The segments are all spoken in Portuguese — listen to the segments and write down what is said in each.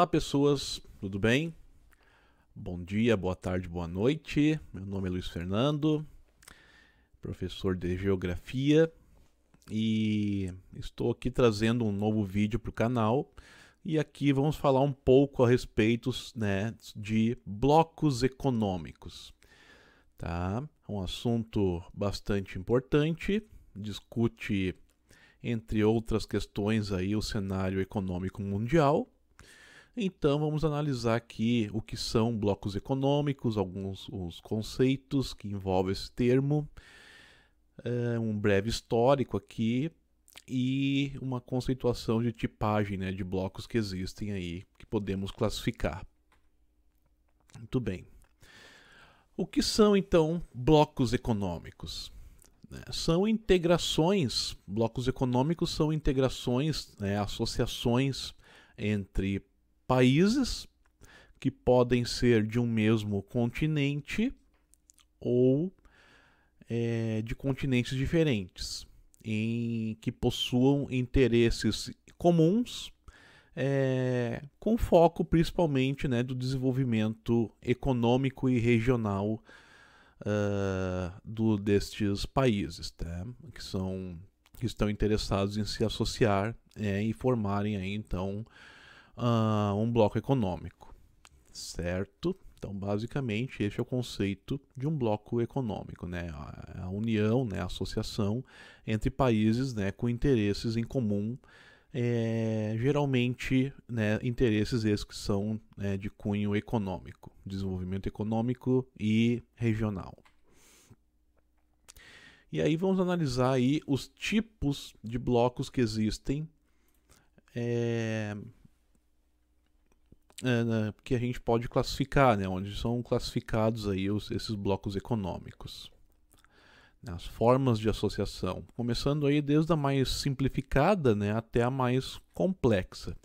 Olá pessoas, tudo bem? Bom dia, boa tarde, boa noite. Meu nome é Luiz Fernando, professor de Geografia e estou aqui trazendo um novo vídeo para o canal. E aqui vamos falar um pouco a respeito, de blocos econômicos. Tá? Um assunto bastante importante, discute, entre outras questões, aí, o cenário econômico mundial. Então vamos analisar aqui o que são blocos econômicos, alguns os conceitos que envolvem esse termo, um breve histórico aqui e uma conceituação de tipagem, de blocos que existem aí, que podemos classificar. Muito bem. O que são então blocos econômicos? São integrações, blocos econômicos são integrações, associações entre países que podem ser de um mesmo continente ou de continentes diferentes, em que possuam interesses comuns, com foco principalmente do desenvolvimento econômico e regional destes países, tá? que estão interessados em se associar e formarem aí, então um bloco econômico, certo? Então, basicamente, esse é o conceito de um bloco econômico, a união, a associação entre países, com interesses em comum, geralmente, interesses esses que são de cunho econômico, desenvolvimento econômico e regional. E aí vamos analisar aí os tipos de blocos que existem, que a gente pode classificar, onde são classificados aí esses blocos econômicos. As formas de associação, começando aí desde a mais simplificada, até a mais complexa.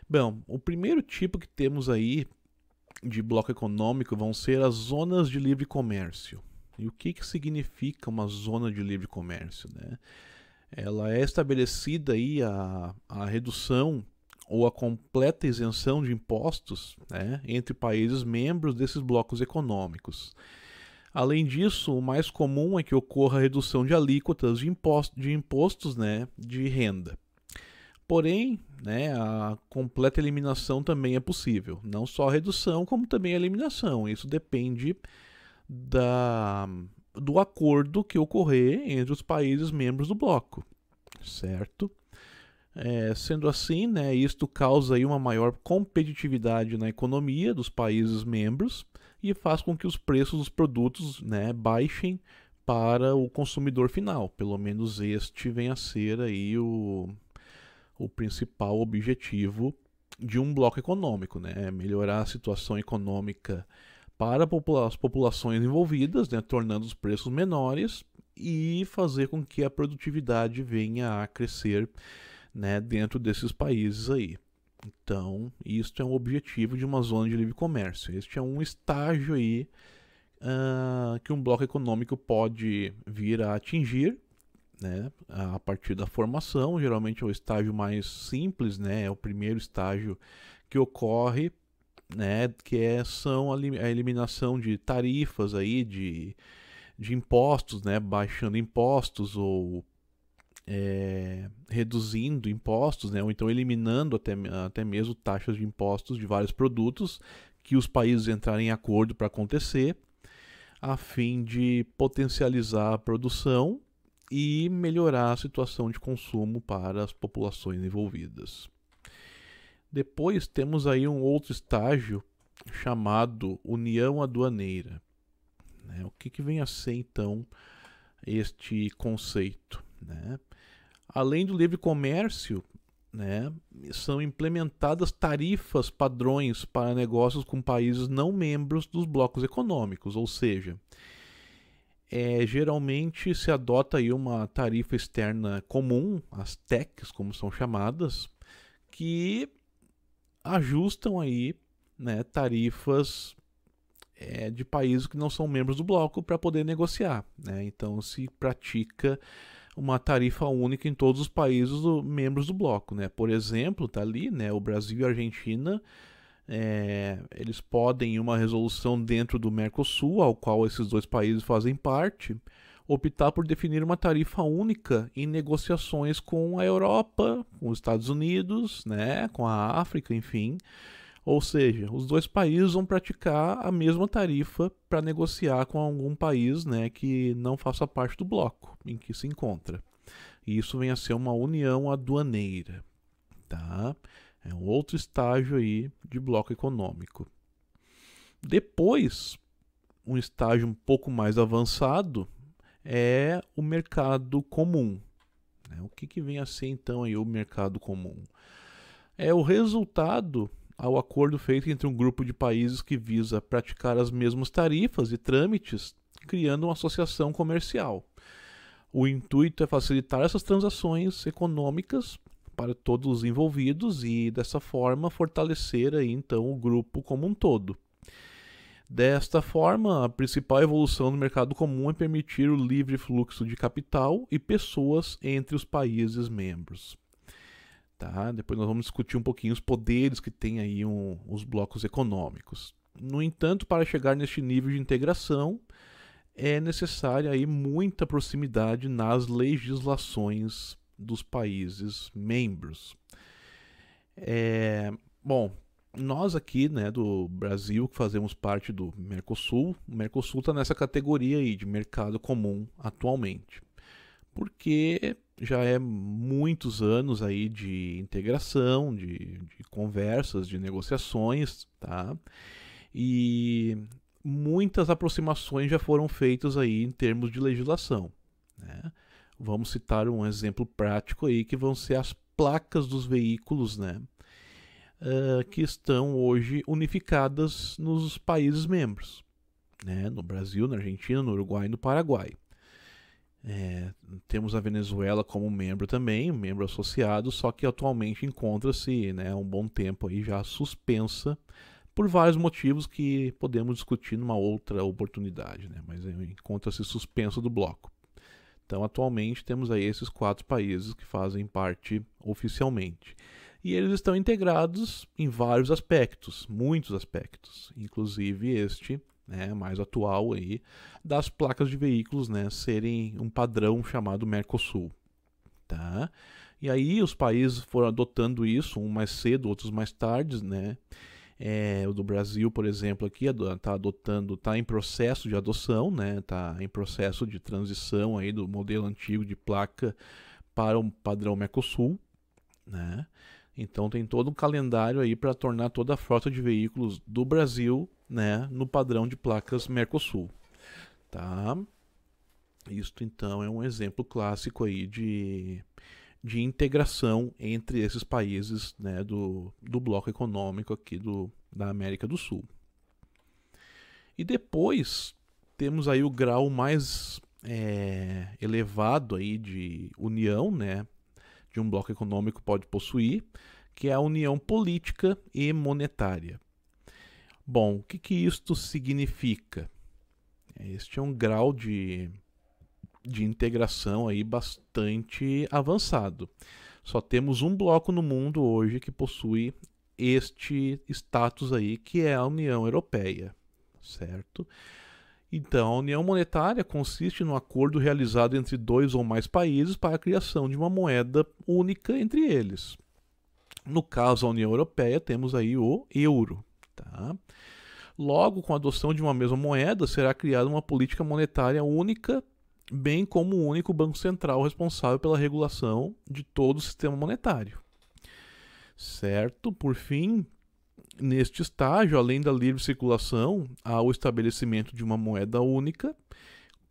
Bom, o primeiro tipo que temos aí de bloco econômico vão ser as zonas de livre comércio. E o que significa uma zona de livre comércio? Ela é estabelecida aí a redução ou a completa isenção de impostos entre países membros desses blocos econômicos. Além disso, o mais comum é que ocorra a redução de alíquotas de impostos de renda. Porém, a completa eliminação também é possível. Não só a redução, como também a eliminação. Isso depende do acordo que ocorrer entre os países membros do bloco, certo? Sendo assim, isto causa aí uma maior competitividade na economia dos países membros e faz com que os preços dos produtos baixem para o consumidor final. Pelo menos este vem a ser aí o principal objetivo de um bloco econômico, melhorar a situação econômica para as populações envolvidas, tornando os preços menores e fazer com que a produtividade venha a crescer dentro desses países aí. Então, isto é um objetivo de uma zona de livre comércio. Este é um estágio aí que um bloco econômico pode vir a atingir, a partir da formação. Geralmente é o estágio mais simples, é o primeiro estágio que ocorre, são a eliminação de tarifas aí, de impostos, baixando impostos ou reduzindo impostos, ou então eliminando até mesmo taxas de impostos de vários produtos que os países entrarem em acordo para acontecer, a fim de potencializar a produção e melhorar a situação de consumo para as populações envolvidas. Depois temos aí um outro estágio chamado União Aduaneira. O que vem a ser então este conceito? Além do livre comércio, são implementadas tarifas padrões para negócios com países não membros dos blocos econômicos, ou seja, geralmente se adota aí uma tarifa externa comum, as TECs, como são chamadas, que ajustam aí tarifas de países que não são membros do bloco para poder negociar. Então se pratica uma tarifa única em todos os países membros do bloco, né? Por exemplo, tá ali, né? O Brasil e a Argentina, eles podem, em uma resolução dentro do Mercosul, ao qual esses dois países fazem parte, optar por definir uma tarifa única em negociações com a Europa, com os Estados Unidos, né? Com a África, enfim. Ou seja, os dois países vão praticar a mesma tarifa para negociar com algum país, né, que não faça parte do bloco em que se encontra. E isso vem a ser uma união aduaneira, tá? É um outro estágio aí de bloco econômico. Depois, um estágio um pouco mais avançado é o mercado comum. O que vem a ser então aí o mercado comum? É o resultado ao acordo feito entre um grupo de países que visa praticar as mesmas tarifas e trâmites, criando uma associação comercial. O intuito é facilitar essas transações econômicas para todos os envolvidos e, dessa forma, fortalecer aí, então, o grupo como um todo. Desta forma, a principal evolução do mercado comum é permitir o livre fluxo de capital e pessoas entre os países membros. Tá? Depois nós vamos discutir um pouquinho os poderes que tem aí os blocos econômicos. No entanto, para chegar neste nível de integração, é necessária aí muita proximidade nas legislações dos países membros. Bom, nós aqui, né, do Brasil, que fazemos parte do Mercosul, o Mercosul está nessa categoria aí de mercado comum atualmente, porque já é muitos anos aí de integração, de conversas, de negociações, tá? E muitas aproximações já foram feitas aí em termos de legislação, né? Vamos citar um exemplo prático aí, que vão ser as placas dos veículos, né? Que estão hoje unificadas nos países membros, né? No Brasil, na Argentina, no Uruguai e no Paraguai. Temos a Venezuela como membro também, membro associado, só que atualmente encontra-se, né, há um bom tempo aí já suspensa por vários motivos que podemos discutir numa outra oportunidade, né, mas encontra-se suspenso do bloco. Então, atualmente temos aí esses 4 países que fazem parte oficialmente. E eles estão integrados em vários aspectos, muitos aspectos, inclusive este, né, mais atual aí, das placas de veículos, né, serem um padrão chamado Mercosul, tá? E aí os países foram adotando isso, um mais cedo, outros mais tarde, né? O do Brasil, por exemplo, aqui está em processo de adoção, né? Está em processo de transição aí do modelo antigo de placa para um padrão Mercosul, né? Então tem todo um calendário aí para tornar toda a frota de veículos do Brasil, né, no padrão de placas Mercosul, tá? Isto então é um exemplo clássico aí de integração entre esses países, né, do bloco econômico aqui da América do Sul. E depois temos aí o grau mais elevado aí de união, né, de um bloco econômico pode possuir, que é a união política e monetária. Bom, o que isto significa? Este é um grau de integração aí bastante avançado. Só temos um bloco no mundo hoje que possui este status aí, que é a União Europeia, certo? Então, a união monetária consiste no acordo realizado entre 2 ou mais países para a criação de uma moeda única entre eles. No caso da União Europeia, temos aí o euro, tá? Logo, com a adoção de uma mesma moeda, será criada uma política monetária única, bem como um único banco central responsável pela regulação de todo o sistema monetário. Certo? Por fim, neste estágio, além da livre circulação, há o estabelecimento de uma moeda única.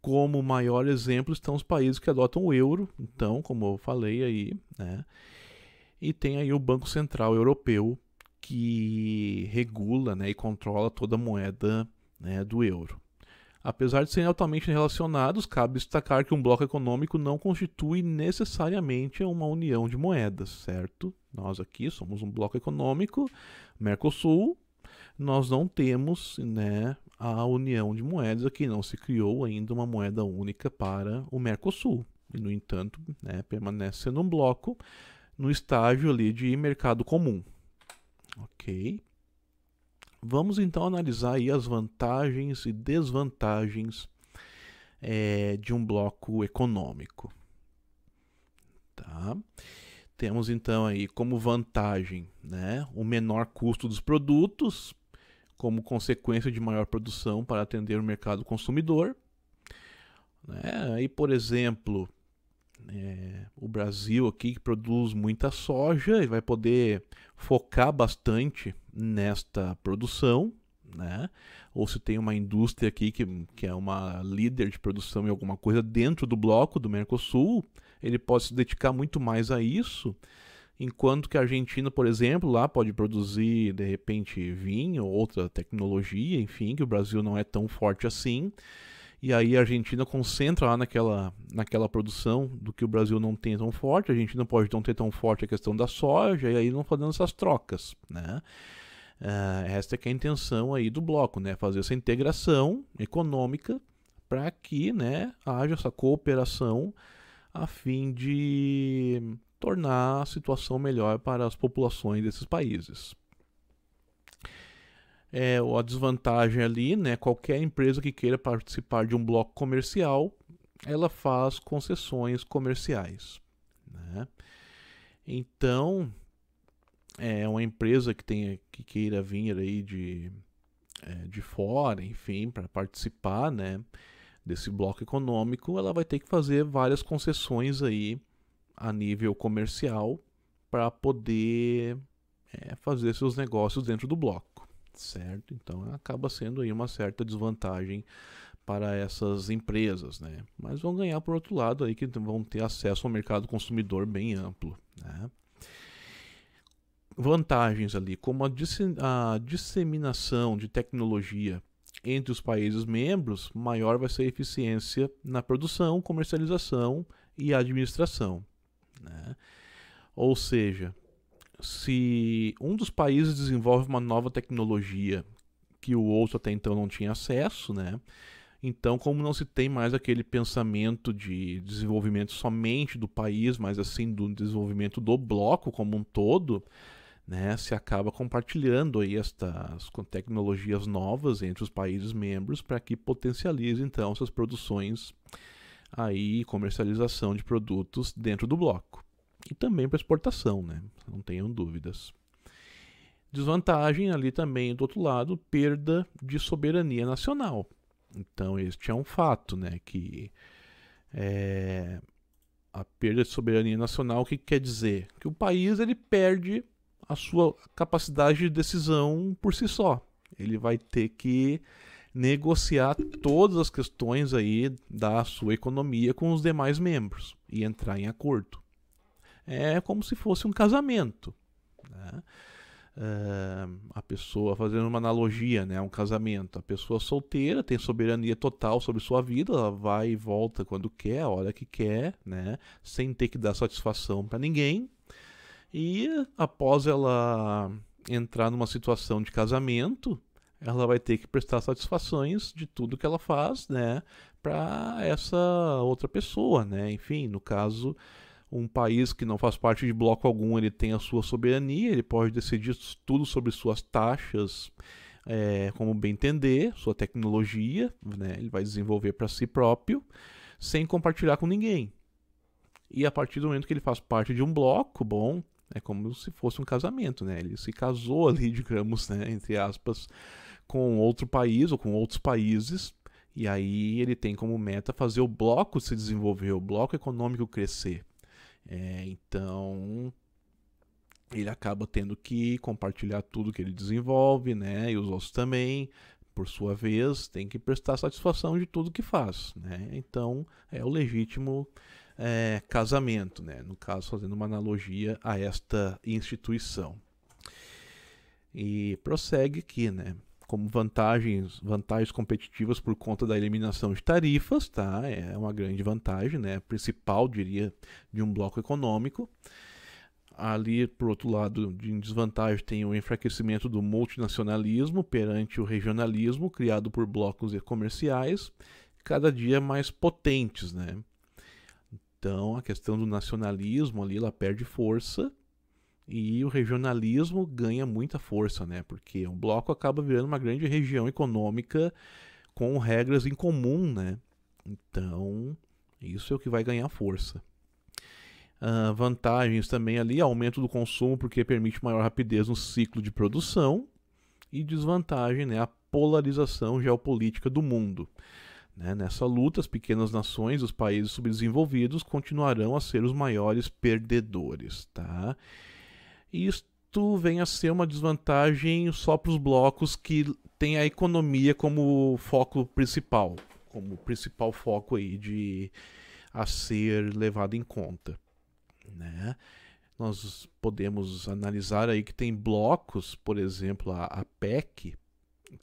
Como maior exemplo estão os países que adotam o euro, então, como eu falei aí, né? E tem aí o Banco Central Europeu, que regula, né, e controla toda a moeda, né, do euro. Apesar de serem altamente relacionados, cabe destacar que um bloco econômico não constitui necessariamente uma união de moedas, certo? Nós aqui somos um bloco econômico, Mercosul, nós não temos, né, a união de moedas aqui, não se criou ainda uma moeda única para o Mercosul, e, no entanto, né, permanece sendo um bloco no estágio ali de mercado comum. Ok? Vamos então analisar aí as vantagens e desvantagens de um bloco econômico. Tá? Temos então aí como vantagem, né, o menor custo dos produtos, como consequência de maior produção para atender o mercado consumidor. Né? Aí, por exemplo, o Brasil aqui que produz muita soja, ele vai poder focar bastante nesta produção, né? Ou se tem uma indústria aqui que é uma líder de produção em alguma coisa dentro do bloco do Mercosul, ele pode se dedicar muito mais a isso, enquanto que a Argentina, por exemplo, lá pode produzir de repente vinho ou outra tecnologia, enfim, que o Brasil não é tão forte assim. E aí a Argentina concentra lá naquela produção do que o Brasil não tem tão forte. A Argentina pode não ter tão forte a questão da soja, e aí não fazendo essas trocas, né? Esta é que é a intenção aí do bloco, né? Fazer essa integração econômica para que, né, haja essa cooperação a fim de tornar a situação melhor para as populações desses países. A desvantagem ali, né? Qualquer empresa que queira participar de um bloco comercial, ela faz concessões comerciais, né? Então, uma empresa que queira vir aí de fora, enfim, para participar, né, desse bloco econômico, ela vai ter que fazer várias concessões aí a nível comercial para poder fazer seus negócios dentro do bloco. Certo? Então acaba sendo aí uma certa desvantagem para essas empresas, né? Mas vão ganhar por outro lado aí que vão ter acesso ao mercado consumidor bem amplo, né? Vantagens ali, como a disseminação de tecnologia entre os países membros, maior vai ser a eficiência na produção, comercialização e administração, né? Ou seja, se um dos países desenvolve uma nova tecnologia que o outro até então não tinha acesso, né? Então, como não se tem mais aquele pensamento de desenvolvimento somente do país, mas assim do desenvolvimento do bloco como um todo, né? Se acaba compartilhando aí estas tecnologias novas entre os países membros para que potencialize então essas produções aí, comercialização de produtos dentro do bloco. E também para exportação, né? Não tenham dúvidas. Desvantagem ali também, do outro lado, perda de soberania nacional. Então, este é um fato, né? Que a perda de soberania nacional, o que quer dizer? Que o país ele perde a sua capacidade de decisão por si só. Ele vai ter que negociar todas as questões aí da sua economia com os demais membros e entrar em acordo. É como se fosse um casamento, né? A pessoa, fazendo uma analogia, né, um casamento, a pessoa solteira tem soberania total sobre sua vida, ela vai e volta quando quer, a hora que quer, né, sem ter que dar satisfação para ninguém. E após ela entrar numa situação de casamento, ela vai ter que prestar satisfações de tudo que ela faz, né, para essa outra pessoa, né? Enfim, no caso, um país que não faz parte de bloco algum, ele tem a sua soberania, ele pode decidir tudo sobre suas taxas, como bem entender, sua tecnologia, né? Ele vai desenvolver para si próprio, sem compartilhar com ninguém. E a partir do momento que ele faz parte de um bloco, bom, é como se fosse um casamento, né? Ele se casou ali, digamos, né, entre aspas, com outro país ou com outros países, e aí ele tem como meta fazer o bloco se desenvolver, o bloco econômico crescer. Então, ele acaba tendo que compartilhar tudo que ele desenvolve, né? E os outros também, por sua vez, tem que prestar satisfação de tudo que faz, né? Então, é o legítimo casamento, né? No caso, fazendo uma analogia a esta instituição. E prossegue aqui, né? Como vantagens competitivas por conta da eliminação de tarifas, tá? É uma grande vantagem, né? Principal, diria, de um bloco econômico. Ali, por outro lado, de desvantagem, tem o enfraquecimento do multinacionalismo perante o regionalismo criado por blocos comerciais, cada dia mais potentes, né? Então, a questão do nacionalismo ali, ela perde força e o regionalismo ganha muita força, né? Porque o bloco acaba virando uma grande região econômica com regras em comum, né? Então, isso é o que vai ganhar força. Vantagens também ali, aumento do consumo porque permite maior rapidez no ciclo de produção, e desvantagem, né, a polarização geopolítica do mundo. Né? Nessa luta, as pequenas nações, os países subdesenvolvidos, continuarão a ser os maiores perdedores. Tá? Isto vem a ser uma desvantagem só para os blocos que têm a economia como foco principal, como principal foco aí a ser levado em conta. Né? Nós podemos analisar aí que tem blocos, por exemplo, a PEC,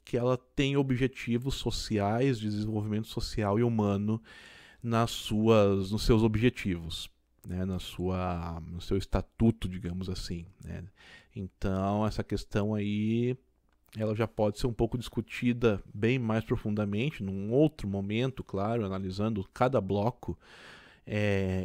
que ela tem objetivos sociais, de desenvolvimento social e humano nos seus objetivos, né? No seu estatuto, digamos assim. Né? Então, essa questão aí, ela já pode ser um pouco discutida bem mais profundamente, num outro momento, claro, analisando cada bloco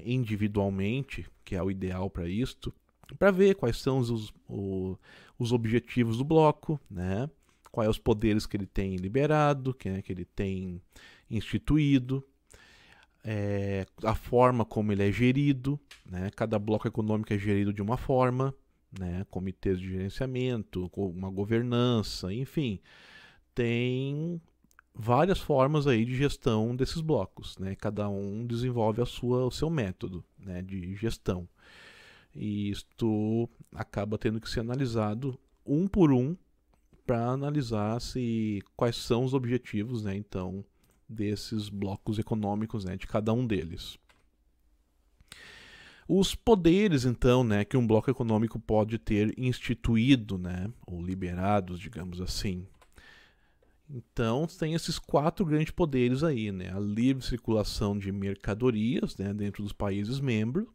individualmente, que é o ideal para isto, para ver quais são os objetivos do bloco, né? Quais os poderes que ele tem liberado, que ele tem instituído, a forma como ele é gerido, né? Cada bloco econômico é gerido de uma forma, né? Comitês de gerenciamento, uma governança, enfim, tem várias formas aí de gestão desses blocos, né? Cada um desenvolve o seu método, né, de gestão. E isto acaba tendo que ser analisado um por um para analisar quais são os objetivos, né, então, desses blocos econômicos, né, de cada um deles. Os poderes, então, né, que um bloco econômico pode ter instituído, né, ou liberados, digamos assim. Então, tem esses 4 grandes poderes aí, né? A livre circulação de mercadorias, né, dentro dos países membros.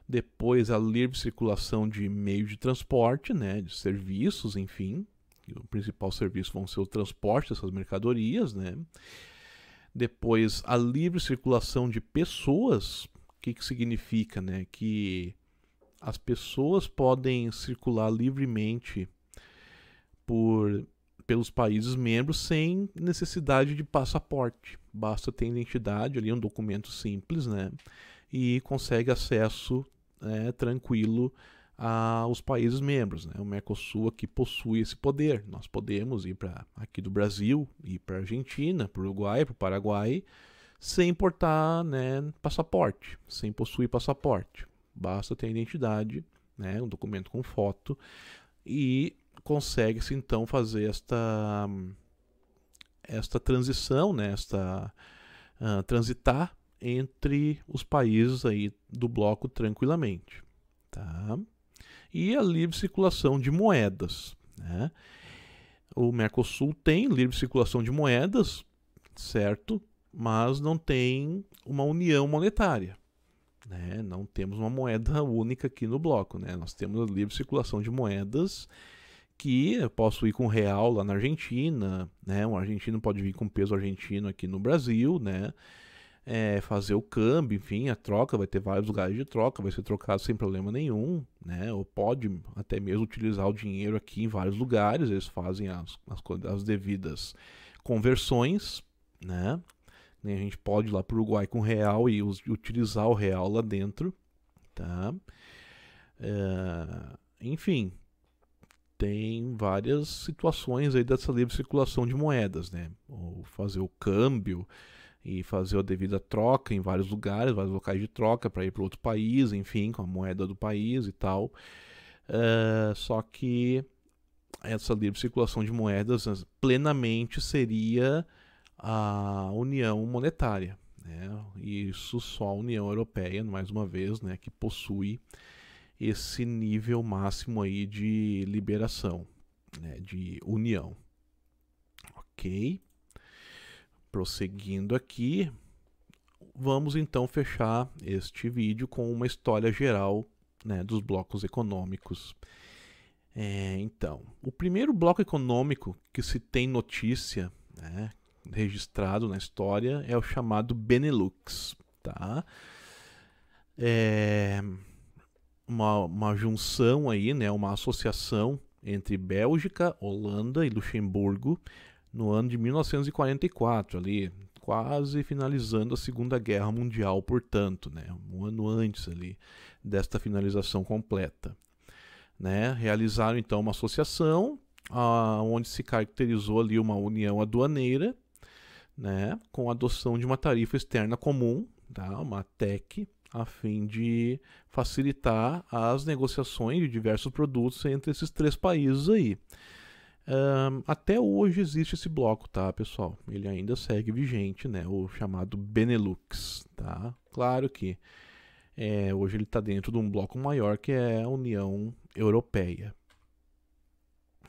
Depois, a livre circulação de meios de transporte, né, de serviços, enfim. O principal serviço vão ser o transporte dessas mercadorias, né? Depois, a livre circulação de pessoas. O que significa, né? Que as pessoas podem circular livremente pelos países membros sem necessidade de passaporte. Basta ter identidade ali, um documento simples, né? E consegue acesso tranquilo aos países membros. Né? O Mercosul aqui possui esse poder. Nós podemos ir aqui do Brasil, ir para a Argentina, para o Uruguai, para o Paraguai, sem importar, né, passaporte, sem possuir passaporte. Basta ter identidade, né, um documento com foto, e consegue-se então fazer esta transição, né, transitar entre os países aí do bloco tranquilamente. Tá? E a livre circulação de moedas. Né? O Mercosul tem livre circulação de moedas, certo? Mas não tem uma união monetária. Né? Não temos uma moeda única aqui no bloco. Né? Nós temos a livre circulação de moedas, que eu posso ir com real lá na Argentina, né? Um argentino pode vir com peso argentino aqui no Brasil, né? Fazer o câmbio, enfim, a troca, vai ter vários lugares de troca, vai ser trocado sem problema nenhum, né? Ou pode até mesmo utilizar o dinheiro aqui em vários lugares, eles fazem as devidas conversões, né? A gente pode ir lá para o Uruguai com real e utilizar o real lá dentro, tá? Enfim, tem várias situações aí dessa livre circulação de moedas, né? Ou fazer o câmbio e fazer a devida troca em vários lugares, vários locais de troca para ir para outro país, enfim, com a moeda do país e tal. Só que essa livre circulação de moedas plenamente seria a união monetária, né? E isso só a União Europeia, mais uma vez, né, que possui esse nível máximo aí de liberação, né, de união. Ok? Prosseguindo aqui, vamos então fechar este vídeo com uma história geral, né, dos blocos econômicos. Então, o primeiro bloco econômico que se tem notícia, né, registrado na história é o chamado Benelux. Tá? é uma junção aí, né, uma associação entre Bélgica, Holanda e Luxemburgo no ano de 1944, ali quase finalizando a Segunda Guerra Mundial, portanto, né, um ano antes ali desta finalização completa, né? Realizaram então uma associação onde se caracterizou ali uma união aduaneira, né, com a adoção de uma tarifa externa comum, tá, uma TEC, a fim de facilitar as negociações de diversos produtos entre esses três países aí. Até hoje existe esse bloco, tá, pessoal? Ele ainda segue vigente, né? O chamado Benelux, tá? Claro que hoje ele está dentro de um bloco maior que é a União Europeia,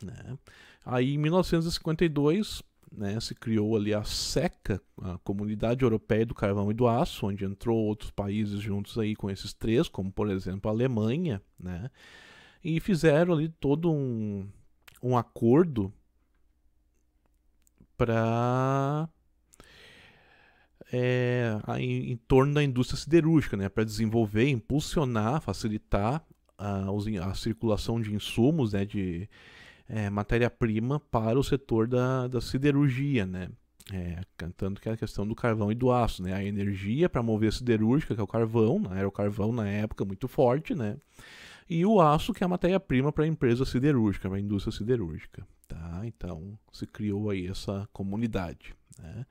né? Aí em 1952, né, se criou ali a SECA, a Comunidade Europeia do Carvão e do Aço, onde entrou outros países juntos aí com esses três, como por exemplo a Alemanha, né? E fizeram ali todo um acordo para em torno da indústria siderúrgica, né, para desenvolver, impulsionar, facilitar a circulação de insumos, né, de matéria-prima para o setor da siderurgia, né? Tanto que é a questão do carvão e do aço, né? A energia para mover a siderúrgica, que é o carvão, né? Era o carvão na época muito forte, né? E o aço, que é a matéria-prima para a empresa siderúrgica, para a indústria siderúrgica, tá? Então se criou aí essa comunidade, né?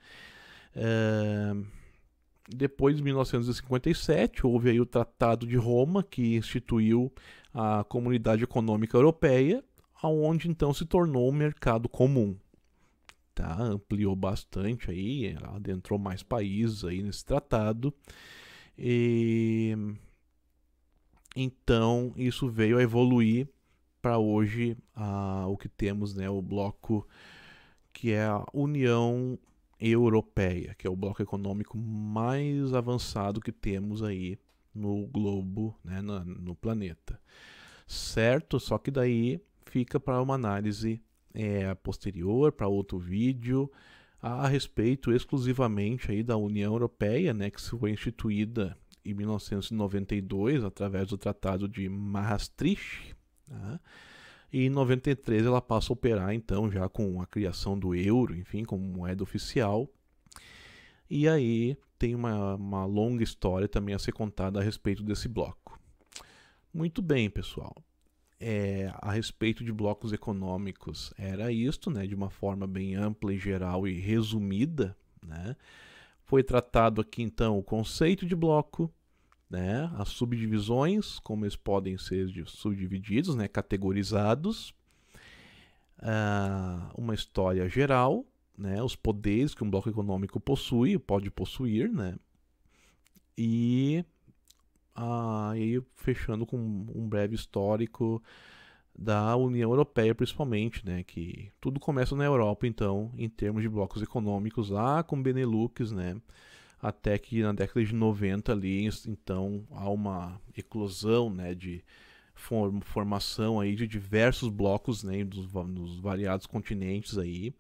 Depois de 1957, houve aí o Tratado de Roma, que instituiu a Comunidade Econômica Europeia, aonde então se tornou um mercado comum, tá? Ampliou bastante aí, adentrou mais países aí nesse tratado, e então isso veio a evoluir para hoje o que temos, né, o bloco que é a União Europeia, que é o bloco econômico mais avançado que temos aí no globo, né, no planeta, certo? Só que daí fica para uma análise posterior, para outro vídeo, a respeito exclusivamente aí da União Europeia, né, que foi instituída em 1992 através do Tratado de Maastricht, tá? E em 93 ela passa a operar então já com a criação do euro, enfim, como moeda oficial. E aí tem uma longa história também a ser contada a respeito desse bloco. Muito bem, pessoal. A respeito de blocos econômicos era isto, né, de uma forma bem ampla e geral e resumida, né? Foi tratado aqui então o conceito de bloco, né, as subdivisões, como eles podem ser subdivididos, né, categorizados, uma história geral, né, os poderes que um bloco econômico pode possuir, né, e aí fechando com um breve histórico da União Europeia, principalmente, né, que tudo começa na Europa, então, em termos de blocos econômicos, lá com Benelux, né, até que na década de 90 ali, então, há uma eclosão, né, de formação aí de diversos blocos, né, nos variados continentes aí,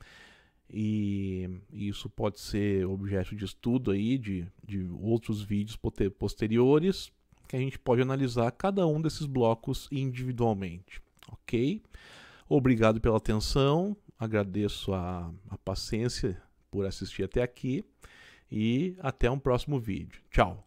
e isso pode ser objeto de estudo aí de outros vídeos posteriores, que a gente pode analisar cada um desses blocos individualmente, ok? Obrigado pela atenção, agradeço a paciência por assistir até aqui e até um próximo vídeo. Tchau!